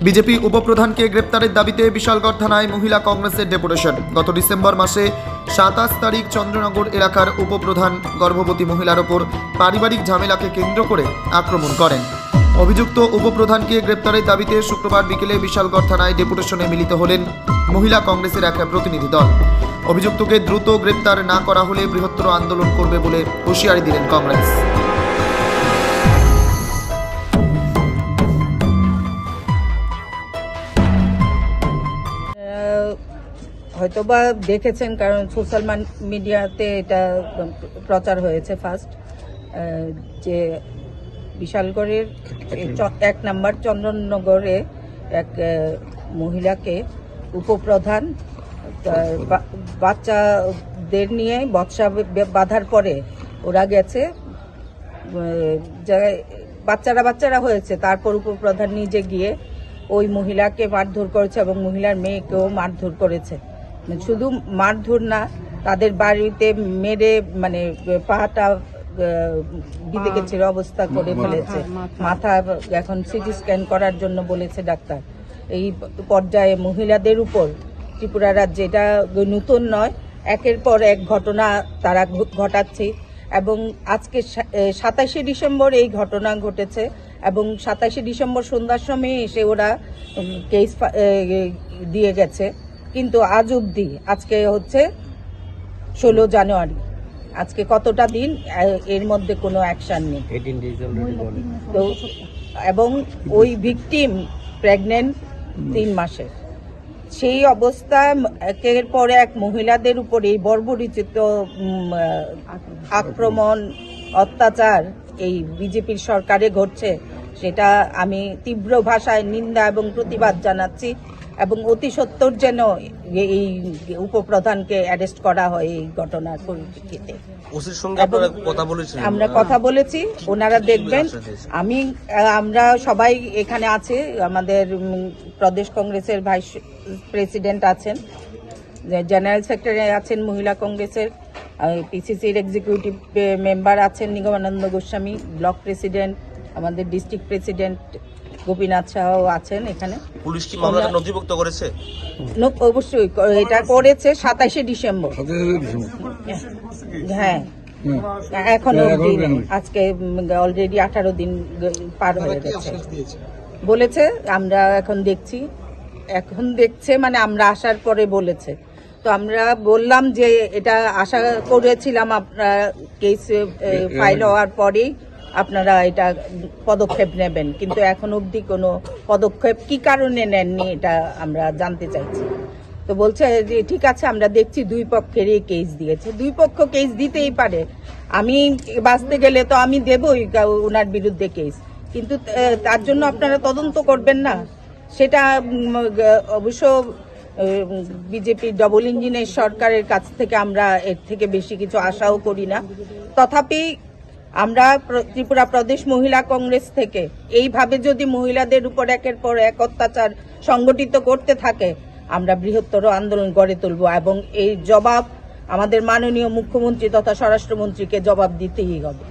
BJP উপপ্রধানকে গ্রেপ্তারের দাবিতে বিশালগড় থানায় মহিলা কংগ্রেসের ডেপুটেশন। গত ডিসেম্বর মাসে 27 তারিখ চন্দ্রনগর এলাকার উপপ্রধান গর্ভবতী মহিলার ওপর পারিবারিক ঝামেলাকে কেন্দ্র করে আক্রমণ করেন। অভিযুক্ত উপপ্রধানকে গ্রেপ্তারের দাবিতে শুক্রবার বিকেলে বিশালগড় থানায় ডেপুটেশনে মিলিত হলেন মহিলা কংগ্রেসের এক প্রতিনিধি দল। অভিযুক্তকে দ্রুত গ্রেপ্তার না করা হলে বৃহত্তর আন্দোলন করবে বলে হুঁশিয়ারি দিলেন কংগ্রেস। হয়তোবা দেখেছেন, কারণ সোশ্যাল মিডিয়াতে এটা প্রচার হয়েছে ফার্স্ট, যে বিশালগড়ের 1 নম্বর চন্দননগরে এক মহিলাকে উপপ্রধান বাচ্চাদের নিয়ে বৎসা বাঁধার পরে ওরা গেছে, বাচ্চারা হয়েছে, তারপর উপপ্রধান নিজে গিয়ে ওই মহিলাকে মারধর করেছে এবং মহিলার মেয়েকেও মারধর করেছে। শুধু মারধর না, তাদের বাড়িতে মেরে পাটা বিঁধে গেছে অবস্থা করে ফেলেছে, মাথা এখন সিটি স্ক্যান করার জন্য বলেছে ডাক্তার। এই পর্যায়ে মহিলাদের উপর ত্রিপুরা রাজ্যে, এটা নতুন নয়, একের পর এক ঘটনা তারা ঘটাচ্ছে এবং আজকে 27শে ডিসেম্বর এই ঘটনা ঘটেছে এবং 27শে ডিসেম্বর সন্ধ্যার সময় এসে ওরা কেস দিয়ে গেছে, কিন্তু আজ অবধি, আজকে হচ্ছে 16 জানুয়ারি, আজকে কতটা দিন, এর মধ্যে কোনো অ্যাকশন নেই। তো এবং ওই ভিকটিম প্রেগনেন্ট 3 মাসের, সেই অবস্থায় একের পর এক মহিলাদের উপর এই বর্বরচিত আক্রমণ, অত্যাচার এই বিজেপির সরকারে ঘটছে, সেটা আমি তীব্র ভাষায় নিন্দা এবং প্রতিবাদ জানাচ্ছি এবং অতি সত্বর যেন এই উপপ্রধানকে অ্যারেস্ট করা হয় এই ঘটনার পরিপ্রেক্ষিতে। আমরা কথা বলেছি, ওনারা দেখবেন। আমরা সবাই এখানে আছে, আমাদের প্রদেশ কংগ্রেসের ভাইস প্রেসিডেন্ট আছেন, জেনারেল সেক্রেটারি আছেন মহিলা কংগ্রেসের, পিসিসির এক্সিকিউটিভ মেম্বার আছেন নিগমানন্দ গোস্বামী, ব্লক প্রেসিডেন্ট, আমাদের ডিস্ট্রিক্ট প্রেসিডেন্ট গোপীনাথ সাহ আছেন এখানে। পুলিশ কি মামলাটা নথিভুক্ত করেছে? অবশ্যই এটা করেছে 27শে ডিসেম্বর। হ্যাঁ, এখনো আজকে অলরেডি 18 দিন পার হয়ে গেছে বলেছে। আমরা এখন দেখছে আমরা আসার পরে বলেছে। তো আমরা বললাম যে এটা আশা করেছিলাম আপনারা কেস ফাইল হওয়ার পরেই আপনারা এটা পদক্ষেপ নেবেন, কিন্তু এখন অবধি কোনো পদক্ষেপ কি কারণে নেননি এটা আমরা জানতে চাইছি। তো বলছে যে ঠিক আছে, আমরা দেখছি, 2 পক্ষেরই কেস দিয়েছে। 2 পক্ষ কেস দিতেই পারে, আমি বাঁচতে গেলে তো আমি দেবই ওনার বিরুদ্ধে কেস, কিন্তু তার জন্য আপনারা তদন্ত করবেন না, সেটা অবশ্য বিজেপি ডবল ইঞ্জিনের সরকারের কাছ থেকে আমরা এর থেকে বেশি কিছু আশাও করি না। তথাপি আমরা ত্রিপুরা প্রদেশ মহিলা কংগ্রেস থেকে এইভাবে যদি মহিলাদের উপর একের পর এক অত্যাচার সংগঠিত করতে থাকে, আমরা বৃহত্তর আন্দোলন গড়ে তুলব এবং এই জবাব আমাদের মাননীয় মুখ্যমন্ত্রী তথা স্বরাষ্ট্রমন্ত্রীকে জবাব দিতেই হবে।